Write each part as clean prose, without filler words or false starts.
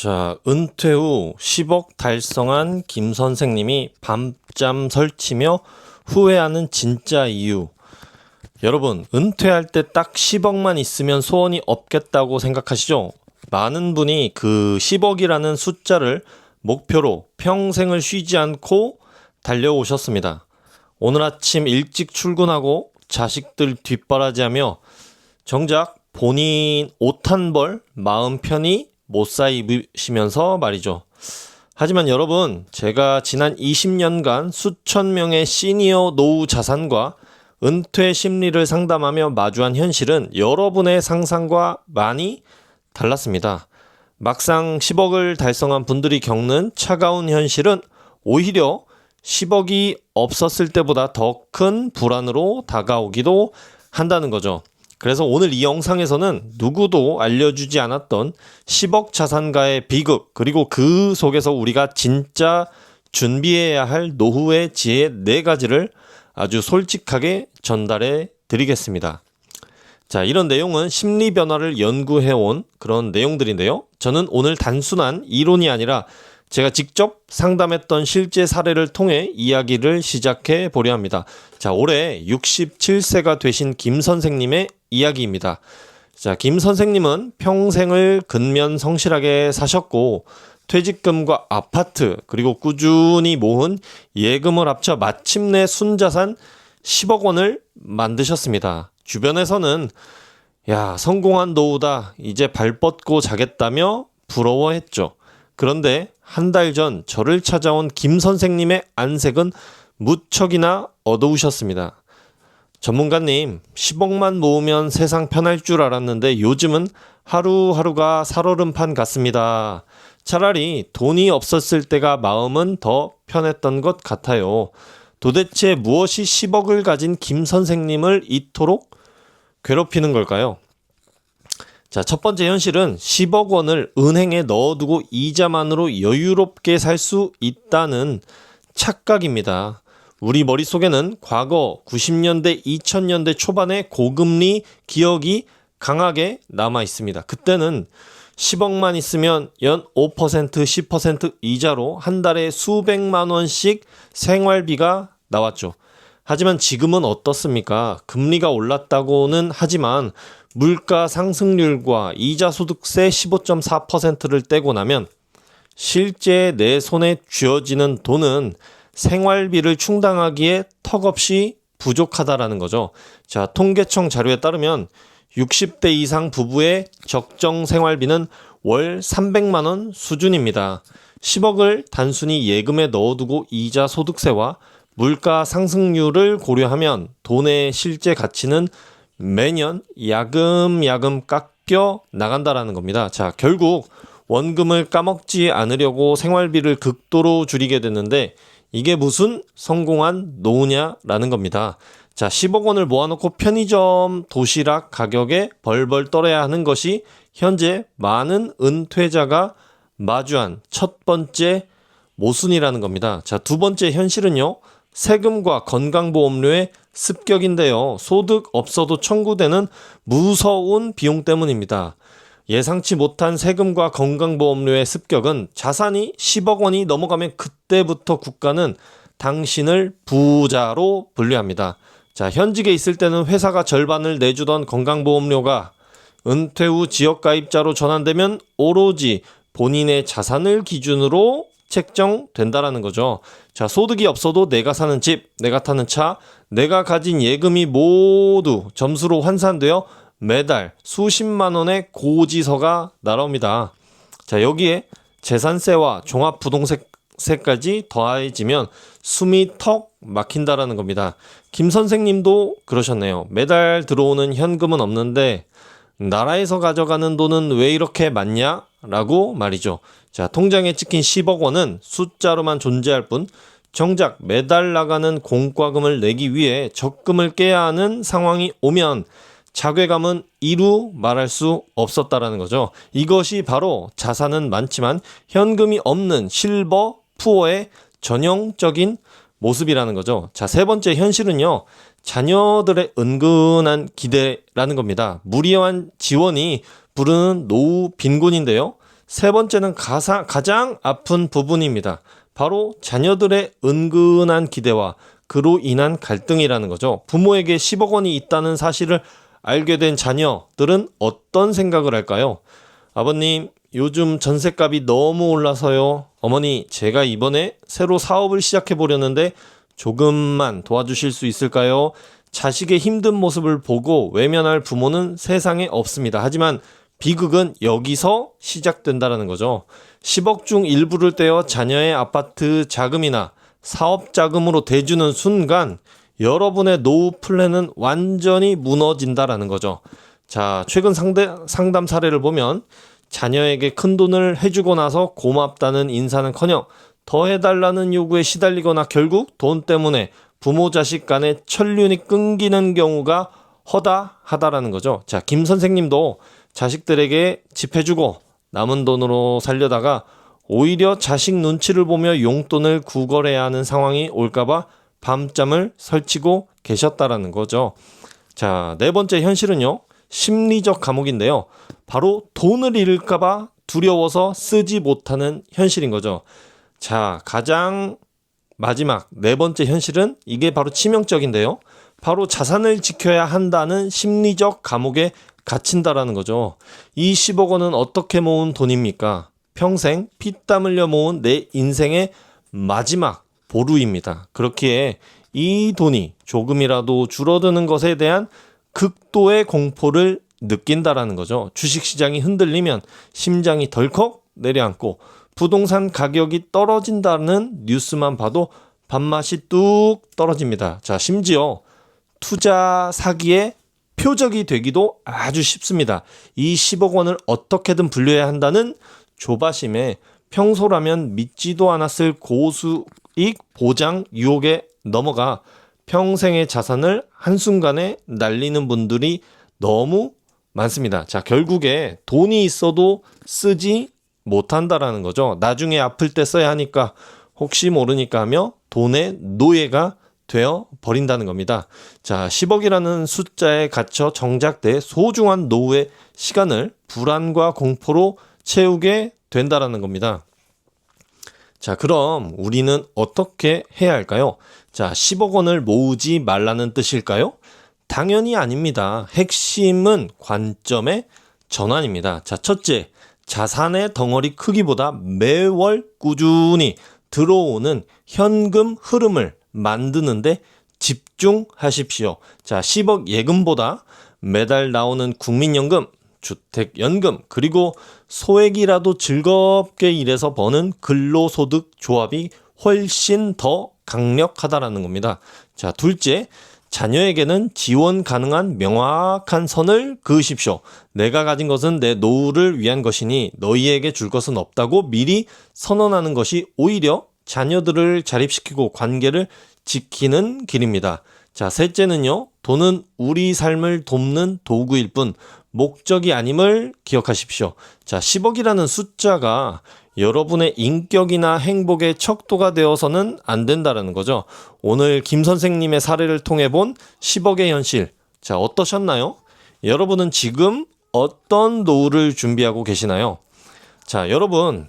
자, 은퇴 후 10억 달성한 김 선생님이 밤잠 설치며 후회하는 진짜 이유. 여러분, 은퇴할 때 딱 10억만 있으면 소원이 없겠다고 생각하시죠? 많은 분이 그 10억이라는 숫자를 목표로 평생을 쉬지 않고 달려오셨습니다. 오늘 아침 일찍 출근하고 자식들 뒷바라지하며 정작 본인 옷 한 벌 마음 편히 못 사 입으시면서 말이죠. 하지만 여러분, 제가 지난 20년간 수천 명의 시니어 노후 자산과 은퇴 심리를 상담하며 마주한 현실은 여러분의 상상과 많이 달랐습니다. 막상 10억을 달성한 분들이 겪는 차가운 현실은 오히려 10억이 없었을 때보다 더 큰 불안으로 다가오기도 한다는 거죠. 그래서 오늘 이 영상에서는 누구도 알려주지 않았던 10억 자산가의 비극, 그리고 그 속에서 우리가 진짜 준비해야 할 노후의 지혜 4가지를 아주 솔직하게 전달해 드리겠습니다. 자, 이런 내용은 심리 변화를 연구해온 그런 내용들인데요. 저는 오늘 단순한 이론이 아니라 제가 직접 상담했던 실제 사례를 통해 이야기를 시작해 보려 합니다. 자, 올해 67세가 되신 김 선생님의 이야기입니다. 자, 김 선생님은 평생을 근면 성실하게 사셨고 퇴직금과 아파트 그리고 꾸준히 모은 예금을 합쳐 마침내 순자산 10억 원을 만드셨습니다. 주변에서는 야, 성공한 노후다, 이제 발 뻗고 자겠다며 부러워했죠. 그런데 한 달 전 저를 찾아온 김 선생님의 안색은 무척이나 어두우셨습니다. 전문가님, 10억만 모으면 세상 편할 줄 알았는데 요즘은 하루하루가 살얼음판 같습니다. 차라리 돈이 없었을 때가 마음은 더 편했던 것 같아요. 도대체 무엇이 10억을 가진 김 선생님을 이토록 괴롭히는 걸까요? 자, 첫 번째 현실은 10억 원을 은행에 넣어두고 이자만으로 여유롭게 살 수 있다는 착각입니다. 우리 머릿속에는 과거 90년대, 2000년대 초반의 고금리 기억이 강하게 남아 있습니다. 그때는 10억만 있으면 연 5%, 10% 이자로 한 달에 수백만 원씩 생활비가 나왔죠. 하지만 지금은 어떻습니까? 금리가 올랐다고는 하지만 물가 상승률과 이자 소득세 15.4%를 떼고 나면 실제 내 손에 쥐어지는 돈은 생활비를 충당하기에 턱없이 부족하다라는 거죠. 자, 통계청 자료에 따르면 60대 이상 부부의 적정 생활비는 월 300만 원 수준입니다. 10억을 단순히 예금에 넣어두고 이자 소득세와 물가 상승률을 고려하면 돈의 실제 가치는 매년 야금야금 깎여 나간다라는 겁니다. 자, 결국 원금을 까먹지 않으려고 생활비를 극도로 줄이게 됐는데 이게 무슨 성공한 노후냐라는 겁니다. 자, 10억 원을 모아놓고 편의점 도시락 가격에 벌벌 떨어야 하는 것이 현재 많은 은퇴자가 마주한 첫 번째 모순이라는 겁니다. 자, 두 번째 현실은요, 세금과 건강보험료의 습격인데요. 소득 없어도 청구되는 무서운 비용 때문입니다. 예상치 못한 세금과 건강보험료의 습격은 자산이 10억 원이 넘어가면 그때부터 국가는 당신을 부자로 분류합니다. 자, 현직에 있을 때는 회사가 절반을 내주던 건강보험료가 은퇴 후 지역가입자로 전환되면 오로지 본인의 자산을 기준으로 책정된다라는 거죠. 자, 소득이 없어도 내가 사는 집, 내가 타는 차, 내가 가진 예금이 모두 점수로 환산되어 매달 수십만 원의 고지서가 날아옵니다. 자, 여기에 재산세와 종합부동세까지 더해지면 숨이 턱 막힌다라는 겁니다. 김 선생님도 그러셨네요. 매달 들어오는 현금은 없는데 나라에서 가져가는 돈은 왜 이렇게 많냐? 라고 말이죠. 자, 통장에 찍힌 10억 원은 숫자로만 존재할 뿐 정작 매달 나가는 공과금을 내기 위해 적금을 깨야 하는 상황이 오면 자괴감은 이루 말할 수 없었다라는 거죠. 이것이 바로 자산은 많지만 현금이 없는 실버 푸어의 전형적인 모습이라는 거죠. 자, 세 번째 현실은요, 자녀들의 은근한 기대라는 겁니다. 무리한 지원이 부르는 노후 빈곤인데요. 세 번째는 가장 아픈 부분입니다. 바로 자녀들의 은근한 기대와 그로 인한 갈등이라는 거죠. 부모에게 10억 원이 있다는 사실을 알게 된 자녀들은 어떤 생각을 할까요? 아버님, 요즘 전셋값이 너무 올라서요. 어머니, 제가 이번에 새로 사업을 시작해 보려는데 조금만 도와주실 수 있을까요? 자식의 힘든 모습을 보고 외면할 부모는 세상에 없습니다. 하지만 비극은 여기서 시작된다는 거죠. 10억 중 일부를 떼어 자녀의 아파트 자금이나 사업 자금으로 대주는 순간 여러분의 노후 플랜은 완전히 무너진다라는 거죠. 자, 최근 상담 사례를 보면 자녀에게 큰 돈을 해주고 나서 고맙다는 인사는커녕 더 해달라는 요구에 시달리거나 결국 돈 때문에 부모 자식 간의 천륜이 끊기는 경우가 허다하다라는 거죠. 자, 김 선생님도 자식들에게 집 해주고 남은 돈으로 살려다가 오히려 자식 눈치를 보며 용돈을 구걸해야 하는 상황이 올까봐 밤잠을 설치고 계셨다라는 거죠. 자, 네 번째 현실은요, 심리적 감옥인데요. 바로 돈을 잃을까봐 두려워서 쓰지 못하는 현실인 거죠. 자, 가장 마지막 네 번째 현실은 이게 바로 치명적인데요. 바로 자산을 지켜야 한다는 심리적 감옥에 갇힌다라는 거죠. 이 10억 원은 어떻게 모은 돈입니까? 평생 피땀 흘려 모은 내 인생의 마지막 보루입니다. 그렇기에 이 돈이 조금이라도 줄어드는 것에 대한 극도의 공포를 느낀다라는 거죠. 주식시장이 흔들리면 심장이 덜컥 내려앉고 부동산 가격이 떨어진다는 뉴스만 봐도 밥맛이 뚝 떨어집니다. 자, 심지어 투자 사기의 표적이 되기도 아주 쉽습니다. 이 10억 원을 어떻게든 불려야 한다는 조바심에 평소라면 믿지도 않았을 고수익 보장 유혹에 넘어가 평생의 자산을 한순간에 날리는 분들이 너무 많습니다. 자, 결국에 돈이 있어도 쓰지 못한다라는 거죠. 나중에 아플 때 써야 하니까 혹시 모르니까 하며 돈의 노예가 되어 버린다는 겁니다. 자, 10억이라는 숫자에 갇혀 정작대 소중한 노후의 시간을 불안과 공포로 채우게 된다라는 겁니다. 자, 그럼 우리는 어떻게 해야 할까요? 자, 10억 원을 모으지 말라는 뜻일까요? 당연히 아닙니다. 핵심은 관점의 전환입니다. 자, 첫째, 자산의 덩어리 크기보다 매월 꾸준히 들어오는 현금 흐름을 만드는데 집중하십시오. 자, 10억 예금보다 매달 나오는 국민연금, 주택연금, 그리고 소액이라도 즐겁게 일해서 버는 근로소득 조합이 훨씬 더 강력하다라는 겁니다. 자, 둘째, 자녀에게는 지원 가능한 명확한 선을 그으십시오. 내가 가진 것은 내 노후를 위한 것이니 너희에게 줄 것은 없다고 미리 선언하는 것이 오히려 자녀들을 자립시키고 관계를 지키는 길입니다. 자, 셋째는요, 돈은 우리 삶을 돕는 도구일 뿐 목적이 아님을 기억하십시오. 자, 10억이라는 숫자가 여러분의 인격이나 행복의 척도가 되어서는 안 된다는 거죠. 오늘 김 선생님의 사례를 통해 본 10억의 현실. 자, 어떠셨나요? 여러분은 지금 어떤 노후를 준비하고 계시나요? 자, 여러분,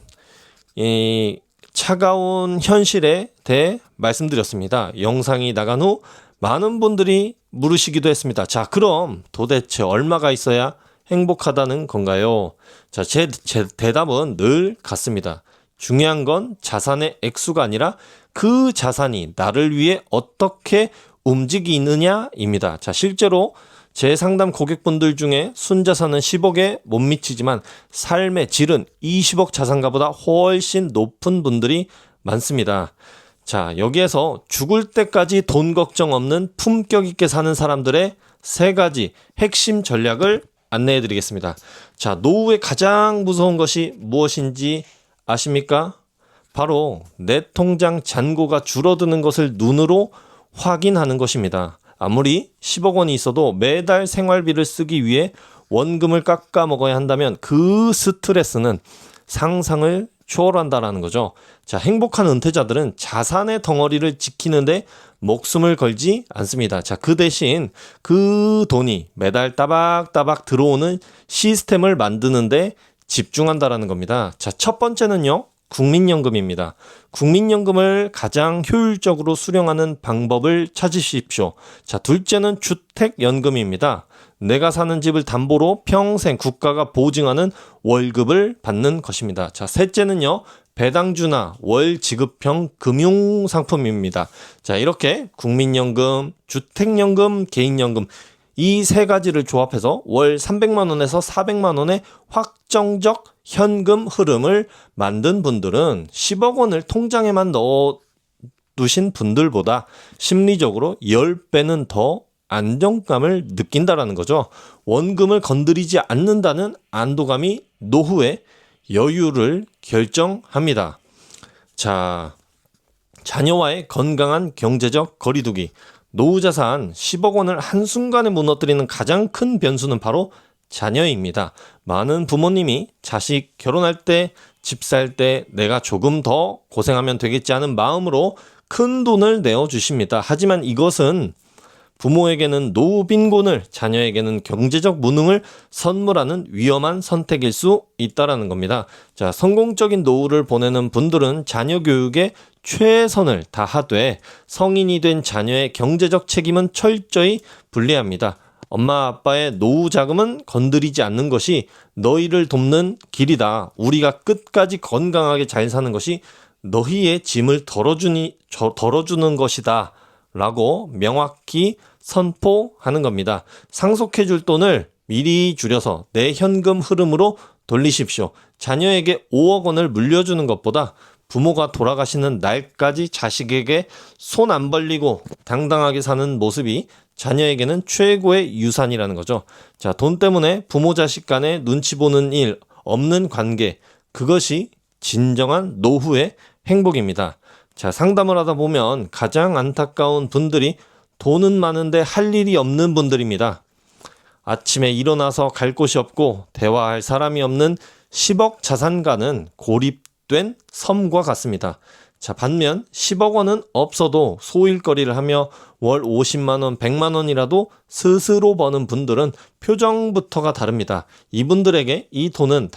이 차가운 현실에 대해 말씀드렸습니다. 영상이 나간 후 많은 분들이 물으시기도 했습니다. 자, 그럼 도대체 얼마가 있어야 행복하다는 건가요? 자, 제 대답은 늘 같습니다. 중요한 건 자산의 액수가 아니라 그 자산이 나를 위해 어떻게 움직이느냐입니다. 자, 실제로 제 상담 고객분들 중에 순자산은 10억에 못 미치지만 삶의 질은 20억 자산가보다 훨씬 높은 분들이 많습니다. 자, 여기에서 죽을 때까지 돈 걱정 없는 품격 있게 사는 사람들의 3가지 핵심 전략을 안내해 드리겠습니다. 자, 노후의 가장 무서운 것이 무엇인지 아십니까? 바로 내 통장 잔고가 줄어드는 것을 눈으로 확인하는 것입니다. 아무리 10억 원이 있어도 매달 생활비를 쓰기 위해 원금을 깎아 먹어야 한다면 그 스트레스는 상상을 초월한다라는 거죠. 자, 행복한 은퇴자들은 자산의 덩어리를 지키는데 목숨을 걸지 않습니다. 자, 그 대신 그 돈이 매달 따박따박 들어오는 시스템을 만드는데 집중한다라는 겁니다. 자, 첫 번째는요. 국민연금입니다. 국민연금을 가장 효율적으로 수령하는 방법을 찾으십시오. 자, 둘째는 주택연금입니다. 내가 사는 집을 담보로 평생 국가가 보증하는 월급을 받는 것입니다. 자, 셋째는요. 배당주나 월지급형 금융상품입니다. 자, 이렇게 국민연금, 주택연금, 개인연금 이 세 가지를 조합해서 월 300만 원에서 400만 원의 확정적 현금 흐름을 만든 분들은 10억 원을 통장에만 넣어 두신 분들보다 심리적으로 10배는 더 안정감을 느낀다라는 거죠. 원금을 건드리지 않는다는 안도감이 노후의 여유를 결정합니다. 자, 자녀와의 건강한 경제적 거리두기. 노후 자산 10억 원을 한순간에 무너뜨리는 가장 큰 변수는 바로 자녀입니다. 많은 부모님이 자식 결혼할 때, 집 살 때 내가 조금 더 고생하면 되겠지 하는 마음으로 큰 돈을 내어주십니다. 하지만 이것은 부모에게는 노후 빈곤을, 자녀에게는 경제적 무능을 선물하는 위험한 선택일 수 있다는 겁니다. 자, 성공적인 노후를 보내는 분들은 자녀 교육에 최선을 다하되 성인이 된 자녀의 경제적 책임은 철저히 분리합니다. 엄마 아빠의 노후 자금은 건드리지 않는 것이 너희를 돕는 길이다. 우리가 끝까지 건강하게 잘 사는 것이 너희의 짐을 덜어주는 것이다. 라고 명확히 선포하는 겁니다. 상속해줄 돈을 미리 줄여서 내 현금 흐름으로 돌리십시오. 자녀에게 5억 원을 물려주는 것보다 부모가 돌아가시는 날까지 자식에게 손 안 벌리고 당당하게 사는 모습이 자녀에게는 최고의 유산이라는 거죠. 자, 돈 때문에 부모 자식 간에 눈치 보는 일 없는 관계, 그것이 진정한 노후의 행복입니다. 자, 상담을 하다 보면 가장 안타까운 분들이 돈은 많은데 할 일이 없는 분들입니다. 아침에 일어나서 갈 곳이 없고 대화할 사람이 없는 10억 자산가는 고립된 섬과 같습니다. 자, 반면 10억 원은 없어도 소일거리를 하며 월 50만 원, 100만 원이라도 스스로 버는 분들은 표정부터가 다릅니다. 이분들에게 이 돈은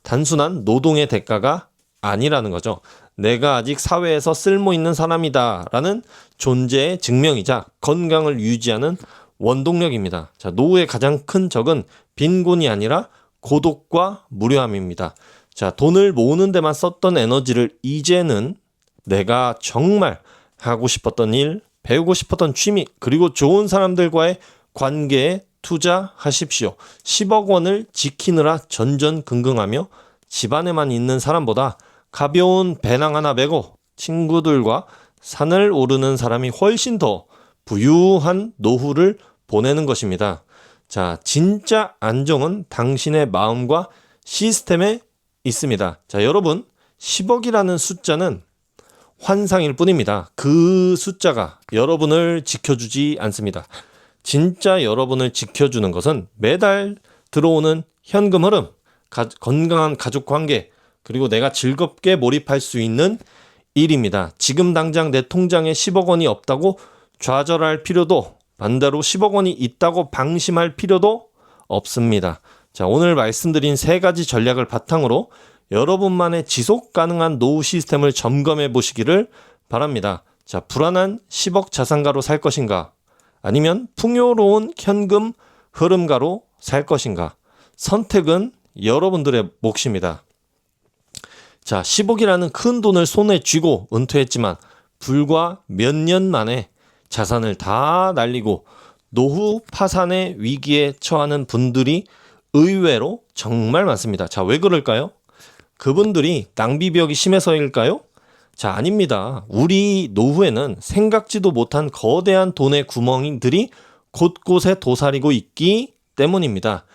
단순한 노동의 대가가 아니라는 거죠. 내가 아직 사회에서 쓸모 있는 사람이다 라는 존재의 증명이자 건강을 유지하는 원동력입니다. 자, 노후의 가장 큰 적은 빈곤이 아니라 고독과 무료함입니다. 자, 돈을 모으는 데만 썼던 에너지를 이제는 내가 정말 하고 싶었던 일, 배우고 싶었던 취미, 그리고 좋은 사람들과의 관계에 투자하십시오. 10억 원을 지키느라 전전긍긍하며 집안에만 있는 사람보다 가벼운 배낭 하나 메고 친구들과 산을 오르는 사람이 훨씬 더 부유한 노후를 보내는 것입니다. 자, 진짜 안정은 당신의 마음과 시스템에 있습니다. 자, 여러분, 10억이라는 숫자는 환상일 뿐입니다. 그 숫자가 여러분을 지켜주지 않습니다. 진짜 여러분을 지켜주는 것은 매달 들어오는 현금 흐름, 건강한 가족 관계, 그리고 내가 즐겁게 몰입할 수 있는 일입니다. 지금 당장 내 통장에 10억 원이 없다고 좌절할 필요도, 반대로 10억 원이 있다고 방심할 필요도 없습니다. 자, 오늘 말씀드린 세 가지 전략을 바탕으로 여러분만의 지속 가능한 노후 시스템을 점검해 보시기를 바랍니다. 자, 불안한 10억 자산가로 살 것인가? 아니면 풍요로운 현금 흐름가로 살 것인가? 선택은 여러분들의 몫입니다. 자, 10억이라는 큰 돈을 손에 쥐고 은퇴했지만 불과 몇 년 만에 자산을 다 날리고 노후 파산의 위기에 처하는 분들이 의외로 정말 많습니다. 자, 왜 그럴까요? 그분들이 낭비벽이 심해서일까요? 자, 아닙니다. 우리 노후에는 생각지도 못한 거대한 돈의 구멍들이 곳곳에 도사리고 있기 때문입니다.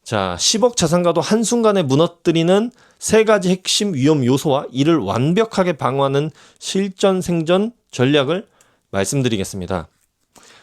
자, 10억 자산가도 한순간에 무너뜨리는 세 가지 핵심 위험 요소와 이를 완벽하게 방어하는 실전생전 전략을 말씀드리겠습니다.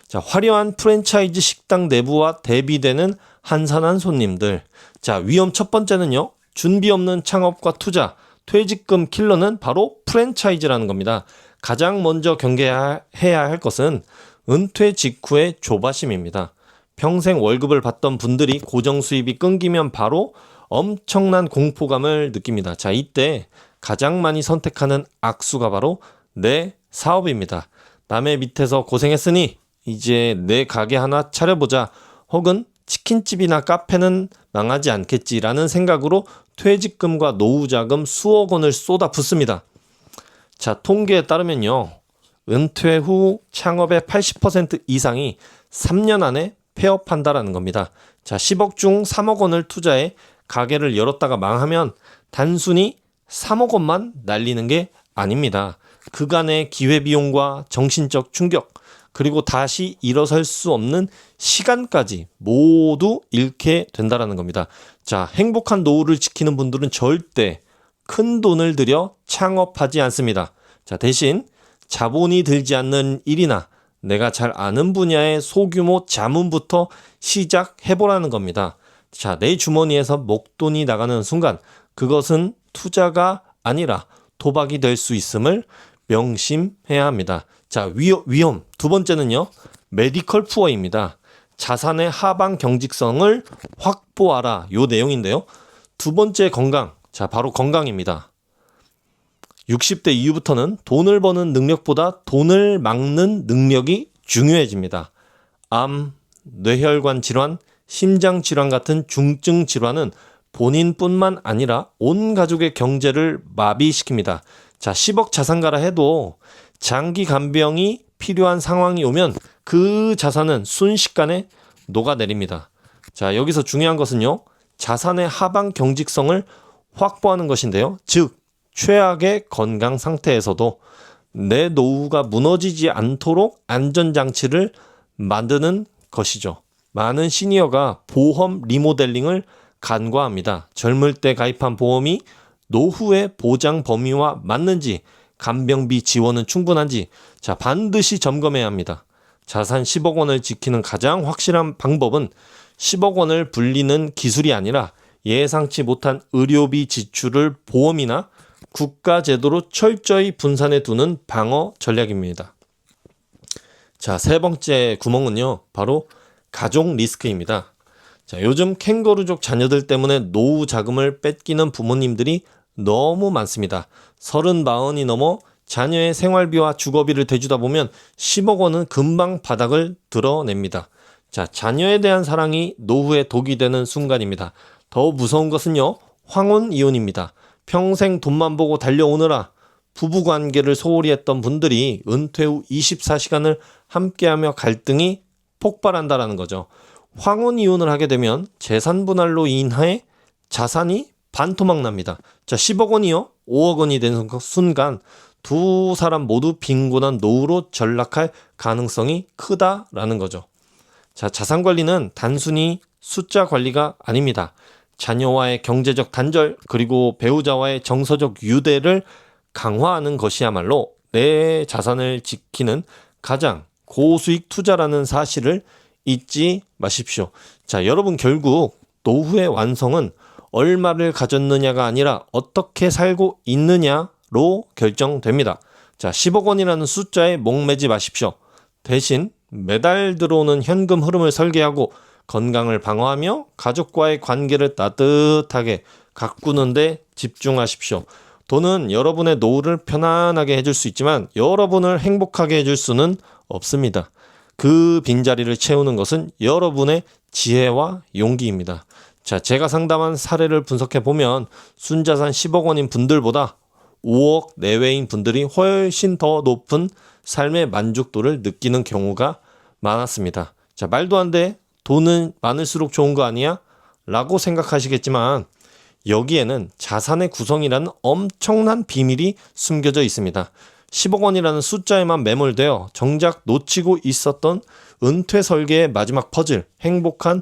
자, 화려한 프랜차이즈 식당 내부와 대비되는 한산한 손님들. 자, 위험 첫 번째는요. 준비 없는 창업과 투자, 퇴직금 킬러는 바로 프랜차이즈라는 겁니다. 가장 먼저 경계해야 할 것은 은퇴 직후의 조바심입니다. 평생 월급을 받던 분들이 고정 수입이 끊기면 바로 엄청난 공포감을 느낍니다. 자, 이때 가장 많이 선택하는 악수가 바로 내 사업입니다. 남의 밑에서 고생했으니 이제 내 가게 하나 차려보자, 혹은 치킨집이나 카페는 망하지 않겠지라는 생각으로 퇴직금과 노후자금 수억 원을 쏟아붓습니다. 자, 통계에 따르면요, 은퇴 후 창업의 80% 이상이 3년 안에 폐업한다라는 겁니다. 자, 10억 중 3억 원을 투자해 가게를 열었다가 망하면 단순히 3억 원만 날리는 게 아닙니다. 그간의 기회비용과 정신적 충격, 그리고 다시 일어설 수 없는 시간까지 모두 잃게 된다는 겁니다. 자, 행복한 노후를 지키는 분들은 절대 큰 돈을 들여 창업하지 않습니다. 자, 대신 자본이 들지 않는 일이나 내가 잘 아는 분야의 소규모 자문부터 시작해보라는 겁니다. 자, 내 주머니에서 목돈이 나가는 순간 그것은 투자가 아니라 도박이 될 수 있음을 명심해야 합니다. 자, 위험. 두 번째는요, 메디컬 푸어입니다. 자산의 하방 경직성을 확보하라. 요 내용인데요. 두 번째 건강. 자, 바로 건강입니다. 60대 이후부터는 돈을 버는 능력보다 돈을 막는 능력이 중요해집니다. 암, 뇌혈관 질환, 심장 질환 같은 중증 질환은 본인뿐만 아니라 온 가족의 경제를 마비시킵니다. 자, 10억 자산가라 해도 장기 간병이 필요한 상황이 오면 그 자산은 순식간에 녹아내립니다. 자, 여기서 중요한 것은요, 자산의 하방 경직성을 확보하는 것인데요. 즉, 최악의 건강 상태에서도 내 노후가 무너지지 않도록 안전장치를 만드는 것이죠. 많은 시니어가 보험 리모델링을 간과합니다. 젊을 때 가입한 보험이 노후의 보장 범위와 맞는지, 간병비 지원은 충분한지, 자, 반드시 점검해야 합니다. 자산 10억 원을 지키는 가장 확실한 방법은 10억 원을 불리는 기술이 아니라 예상치 못한 의료비 지출을 보험이나 국가 제도로 철저히 분산해 두는 방어 전략입니다. 자, 세 번째 구멍은요, 바로 가족 리스크입니다. 자, 요즘 캥거루족 자녀들 때문에 노후 자금을 뺏기는 부모님들이 너무 많습니다. 30, 40이 넘어 자녀의 생활비와 주거비를 대주다 보면 10억 원은 금방 바닥을 드러냅니다. 자, 자녀에 대한 사랑이 노후의 독이 되는 순간입니다. 더 무서운 것은요, 황혼 이혼입니다. 평생 돈만 보고 달려오느라 부부관계를 소홀히 했던 분들이 은퇴 후 24시간을 함께하며 갈등이 폭발한다라는 거죠. 황혼 이혼을 하게 되면 재산 분할로 인해 자산이 반토막 납니다. 자, 10억 원이요, 5억 원이 되는 순간 두 사람 모두 빈곤한 노후로 전락할 가능성이 크다라는 거죠. 자, 자산 관리는 단순히 숫자 관리가 아닙니다. 자녀와의 경제적 단절, 그리고 배우자와의 정서적 유대를 강화하는 것이야말로 내 자산을 지키는 가장 고수익 투자라는 사실을 잊지 마십시오. 자, 여러분, 결국 노후의 완성은 얼마를 가졌느냐가 아니라 어떻게 살고 있느냐로 결정됩니다. 자, 10억 원이라는 숫자에 목매지 마십시오. 대신 매달 들어오는 현금 흐름을 설계하고 건강을 방어하며 가족과의 관계를 따뜻하게 가꾸는 데 집중하십시오. 돈은 여러분의 노후를 편안하게 해줄 수 있지만 여러분을 행복하게 해줄 수는 없습니다. 그 빈자리를 채우는 것은 여러분의 지혜와 용기입니다. 자, 제가 상담한 사례를 분석해 보면 순자산 10억 원인 분들보다 5억 내외인 분들이 훨씬 더 높은 삶의 만족도를 느끼는 경우가 많았습니다. 자, 말도 안 돼. 돈은 많을수록 좋은 거 아니야? 라고 생각하시겠지만 여기에는 자산의 구성이라는 엄청난 비밀이 숨겨져 있습니다. 10억 원이라는 숫자에만 매몰되어 정작 놓치고 있었던 은퇴 설계의 마지막 퍼즐, 행복한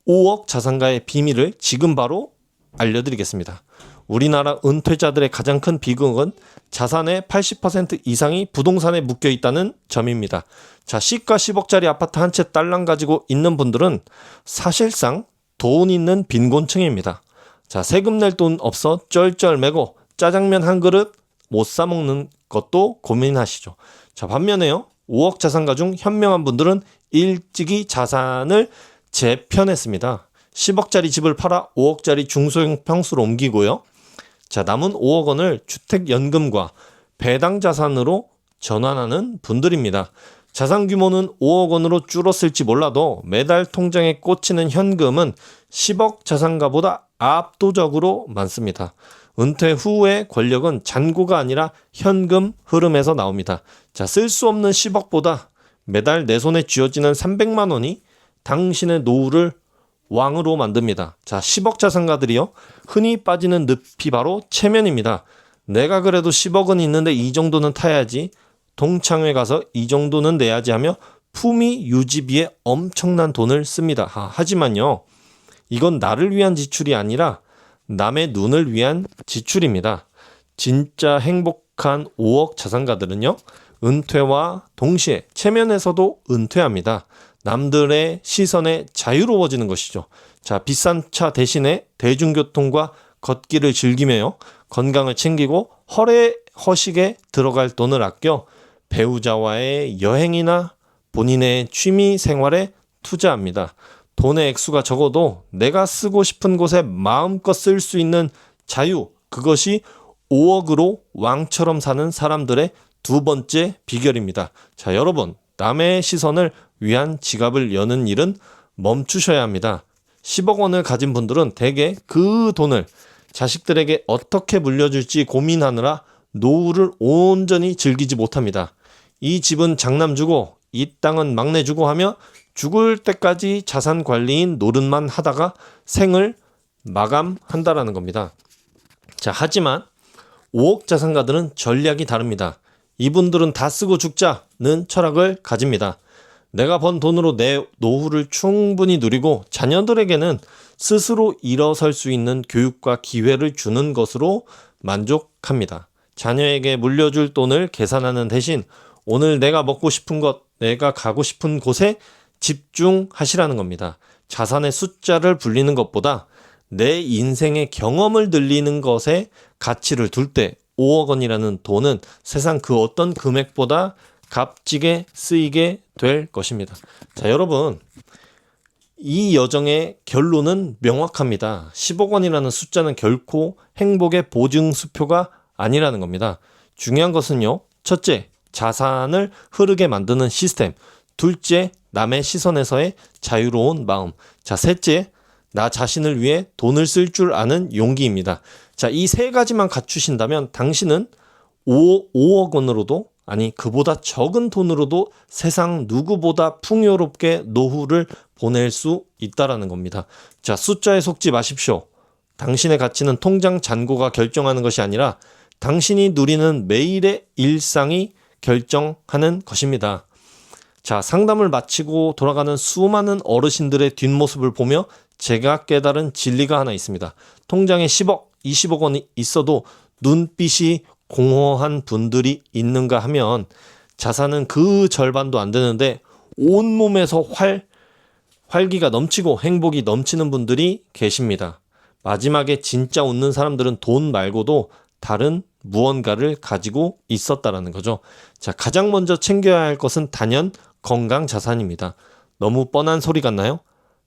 5억 자산가의 비밀을 지금 바로 알려드리겠습니다. 우리나라 은퇴자들의 가장 큰 비극은 자산의 80% 이상이 부동산에 묶여 있다는 점입니다. 자, 시가 10억짜리 아파트 한 채 딸랑 가지고 있는 분들은 사실상 돈 있는 빈곤층입니다. 자, 세금 낼 돈 없어 쩔쩔매고 짜장면 한 그릇 못 사 먹는 것도 고민하시죠. 자, 반면에요, 5억 자산가 중 현명한 분들은 일찍이 자산을 재편했습니다. 10억짜리 집을 팔아 5억짜리 중소형 평수로 옮기고요. 자, 남은 5억 원을 주택연금과 배당 자산으로 전환하는 분들입니다. 자산 규모는 5억 원으로 줄었을지 몰라도 매달 통장에 꽂히는 현금은 10억 자산가보다 압도적으로 많습니다. 은퇴 후의 권력은 잔고가 아니라 현금 흐름에서 나옵니다. 자, 쓸 수 없는 10억보다 매달 내 손에 쥐어지는 300만 원이 당신의 노후를 왕으로 만듭니다. 자, 10억 자산가들이요, 흔히 빠지는 늪이 바로 체면입니다. 내가 그래도 10억은 있는데 이 정도는 타야지, 동창회 가서 이 정도는 내야지 하며 품위 유지비에 엄청난 돈을 씁니다. 하지만요, 이건 나를 위한 지출이 아니라 남의 눈을 위한 지출입니다. 진짜 행복한 5억 자산가들은요, 은퇴와 동시에 체면에서도 은퇴합니다. 남들의 시선에 자유로워지는 것이죠. 자, 비싼 차 대신에 대중교통과 걷기를 즐기며요, 건강을 챙기고 허식에 들어갈 돈을 아껴 배우자와의 여행이나 본인의 취미 생활에 투자합니다. 돈의 액수가 적어도 내가 쓰고 싶은 곳에 마음껏 쓸 수 있는 자유, 그것이 5억으로 왕처럼 사는 사람들의 두 번째 비결입니다. 자, 여러분, 남의 시선을 위한 지갑을 여는 일은 멈추셔야 합니다. 10억 원을 가진 분들은 대개 그 돈을 자식들에게 어떻게 물려줄지 고민하느라 노후를 온전히 즐기지 못합니다. 이 집은 장남 주고 이 땅은 막내 주고 하며 죽을 때까지 자산 관리인 노릇만 하다가 생을 마감한다라는 겁니다. 자, 하지만 5억 자산가들은 전략이 다릅니다. 이분들은 다 쓰고 죽자는 철학을 가집니다. 내가 번 돈으로 내 노후를 충분히 누리고 자녀들에게는 스스로 일어설 수 있는 교육과 기회를 주는 것으로 만족합니다. 자녀에게 물려줄 돈을 계산하는 대신 오늘 내가 먹고 싶은 것, 내가 가고 싶은 곳에 집중하시라는 겁니다. 자산의 숫자를 불리는 것보다 내 인생의 경험을 늘리는 것에 가치를 둘 때 5억 원이라는 돈은 세상 그 어떤 금액보다 값지게 쓰이게 될 것입니다. 자, 여러분, 이 여정의 결론은 명확합니다. 10억 원이라는 숫자는 결코 행복의 보증수표가 아니라는 겁니다. 중요한 것은요, 첫째, 자산을 흐르게 만드는 시스템. 둘째, 남의 시선에서의 자유로운 마음. 자, 셋째, 나 자신을 위해 돈을 쓸 줄 아는 용기입니다. 자, 이 세 가지만 갖추신다면 당신은 5억 원으로도, 아니 그보다 적은 돈으로도 세상 누구보다 풍요롭게 노후를 보낼 수 있다라는 겁니다. 자, 숫자에 속지 마십시오. 당신의 가치는 통장 잔고가 결정하는 것이 아니라 당신이 누리는 매일의 일상이 결정하는 것입니다. 자, 상담을 마치고 돌아가는 수많은 어르신들의 뒷모습을 보며 제가 깨달은 진리가 하나 있습니다. 통장에 10억, 20억 원이 있어도 눈빛이 공허한 분들이 있는가 하면 자산은 그 절반도 안 되는데 온몸에서 활기가 넘치고 행복이 넘치는 분들이 계십니다. 마지막에 진짜 웃는 사람들은 돈 말고도 다른 무언가를 가지고 있었다라는 거죠. 자, 가장 먼저 챙겨야 할 것은 단연 건강 자산입니다. 너무 뻔한 소리 같나요?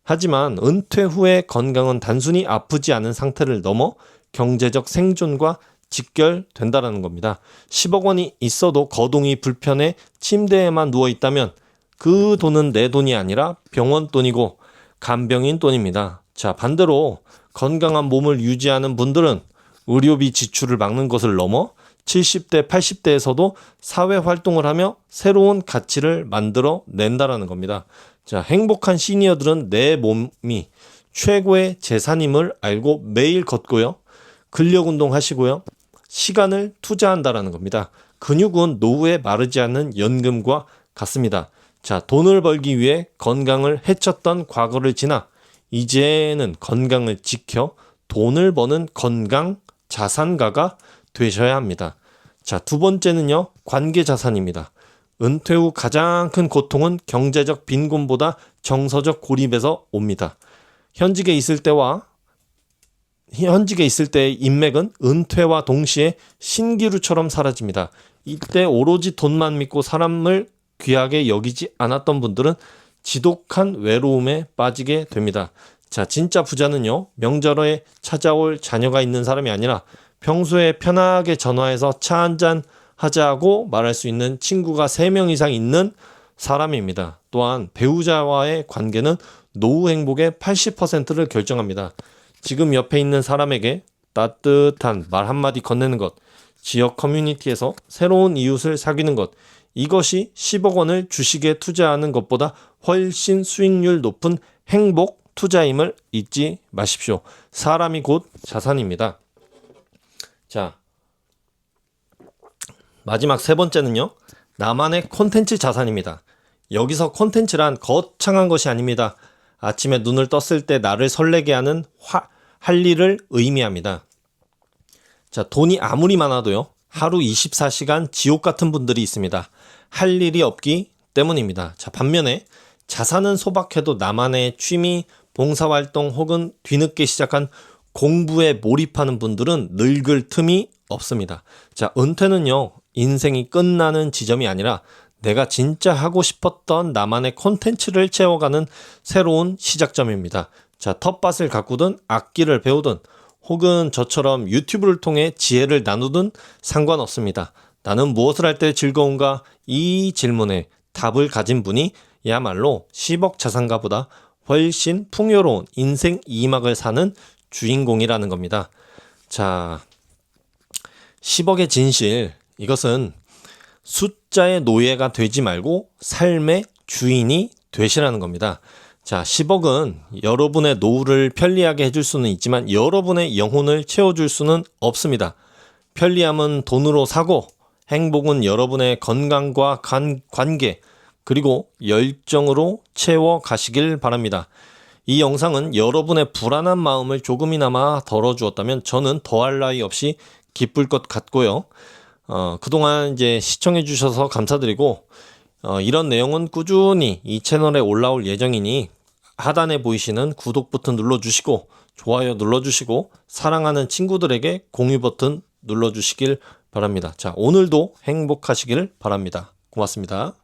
하지만 은퇴 후의 건강은 단순히 아프지 않은 상태를 넘어 경제적 생존과 직결된다라는 겁니다. 10억 원이 있어도 거동이 불편해 침대에만 누워 있다면 그 돈은 내 돈이 아니라 병원 돈이고 간병인 돈입니다. 자, 반대로 건강한 몸을 유지하는 분들은 의료비 지출을 막는 것을 넘어 70대, 80대에서도 사회활동을 하며 새로운 가치를 만들어 낸다라는 겁니다. 자, 행복한 시니어들은 내 몸이 최고의 재산임을 알고 매일 걷고요, 근력운동 하시고요, 시간을 투자한다라는 겁니다. 근육은 노후에 마르지 않는 연금과 같습니다. 자, 돈을 벌기 위해 건강을 해쳤던 과거를 지나 이제는 건강을 지켜 돈을 버는 건강 자산가가 되셔야 합니다. 자, 두 번째는요, 관계 자산입니다. 은퇴 후 가장 큰 고통은 경제적 빈곤보다 정서적 고립에서 옵니다. 현직에 있을 때의 인맥은 은퇴와 동시에 신기루처럼 사라집니다. 이때 오로지 돈만 믿고 사람을 귀하게 여기지 않았던 분들은 지독한 외로움에 빠지게 됩니다. 자, 진짜 부자는요, 명절에 찾아올 자녀가 있는 사람이 아니라 평소에 편하게 전화해서 차 한잔 하자고 말할 수 있는 친구가 3명 이상 있는 사람입니다. 또한 배우자와의 관계는 노후 행복의 80%를 결정합니다. 지금 옆에 있는 사람에게 따뜻한 말 한마디 건네는 것, 지역 커뮤니티에서 새로운 이웃을 사귀는 것, 이것이 10억 원을 주식에 투자하는 것보다 훨씬 수익률 높은 행복 투자임을 잊지 마십시오. 사람이 곧 자산입니다. 자, 마지막 3번째는요. 나만의 콘텐츠 자산입니다. 여기서 콘텐츠란 거창한 것이 아닙니다. 아침에 눈을 떴을 때 나를 설레게 하는 할 일을 의미합니다. 자, 돈이 아무리 많아도요. 하루 24시간 지옥 같은 분들이 있습니다. 할 일이 없기 때문입니다. 자, 반면에 자산은 소박해도 나만의 취미, 봉사활동 혹은 뒤늦게 시작한 공부에 몰입하는 분들은 늙을 틈이 없습니다. 자, 은퇴는요. 인생이 끝나는 지점이 아니라 내가 진짜 하고 싶었던 나만의 콘텐츠를 채워가는 새로운 시작점입니다. 자, 텃밭을 가꾸든 악기를 배우든 혹은 저처럼 유튜브를 통해 지혜를 나누든 상관없습니다. 나는 무엇을 할 때 즐거운가? 이 질문에 답을 가진 분이 야말로 10억 자산가보다 훨씬 풍요로운 인생 2막을 사는 주인공이라는 겁니다. 자, 10억의 진실, 이것은 숫자의 노예가 되지 말고 삶의 주인이 되시라는 겁니다. 자, 10억은 여러분의 노후를 편리하게 해줄 수는 있지만 여러분의 영혼을 채워줄 수는 없습니다. 편리함은 돈으로 사고 행복은 여러분의 건강과 관계 그리고 열정으로 채워 가시길 바랍니다. 이 영상은 여러분의 불안한 마음을 조금이나마 덜어주었다면 저는 더할 나위 없이 기쁠 것 같고요. 그동안 이제 시청해 주셔서 감사드리고 이런 내용은 꾸준히 이 채널에 올라올 예정이니 하단에 보이시는 구독 버튼 눌러주시고 좋아요 눌러주시고 사랑하는 친구들에게 공유 버튼 눌러주시길 바랍니다. 자, 오늘도 행복하시길 바랍니다. 고맙습니다.